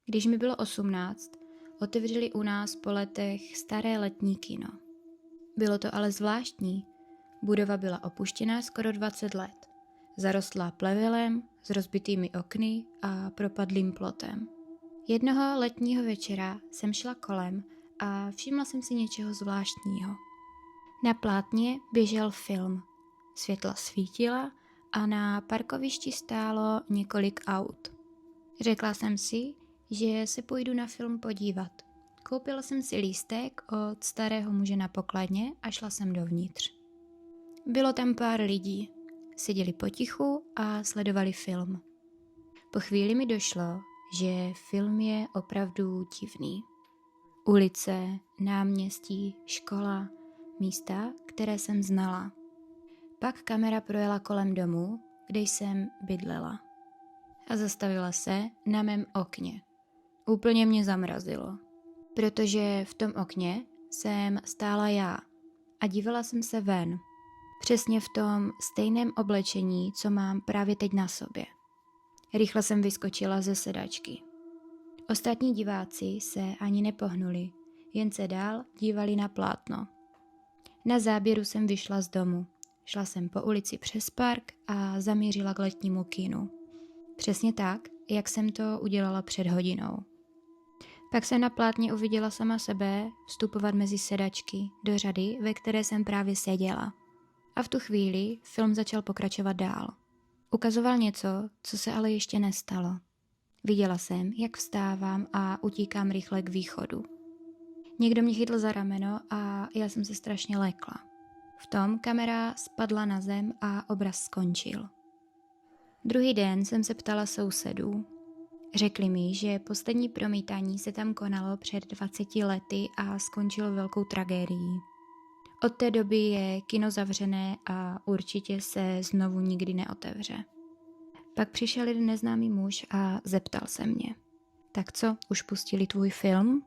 Když mi bylo 18, otevřeli u nás po letech staré letní kino. Bylo to ale zvláštní. Budova byla opuštěná skoro 20 let. Zarostlá plevelem, s rozbitými okny a propadlým plotem. Jednoho letního večera jsem šla kolem a všimla jsem si něčeho zvláštního. Na plátně běžel film. Světla svítila a na parkovišti stálo několik aut. Řekla jsem si, že se půjdu na film podívat. Koupila jsem si lístek od starého muže na pokladně a šla jsem dovnitř. Bylo tam pár lidí. Seděli potichu a sledovali film. Po chvíli mi došlo, že film je opravdu divný. Ulice, náměstí, škola, místa, které jsem znala. Pak kamera projela kolem domu, kde jsem bydlela. A zastavila se na mém okně. Úplně mě zamrazilo, protože v tom okně jsem stála já a dívala jsem se ven. Přesně v tom stejném oblečení, co mám právě teď na sobě. Rychle jsem vyskočila ze sedačky. Ostatní diváci se ani nepohnuli, jen se dál dívali na plátno. Na záběru jsem vyšla z domu. Šla jsem po ulici přes park a zamířila k letnímu kinu. Přesně tak, jak jsem to udělala před hodinou. Pak jsem na plátně uviděla sama sebe vstupovat mezi sedačky do řady, ve které jsem právě seděla. A v tu chvíli film začal pokračovat dál. Ukazoval něco, co se ale ještě nestalo. Viděla jsem, jak vstávám a utíkám rychle k východu. Někdo mě chytl za rameno a já jsem se strašně lekla. V tom kamera spadla na zem a obraz skončil. Druhý den jsem se ptala sousedů. Řekli mi, že poslední promítání se tam konalo před 20 lety a skončilo velkou tragédií. Od té doby je kino zavřené a určitě se znovu nikdy neotevře. Pak přišel jeden neznámý muž a zeptal se mě. Tak co, už pustili tvůj film?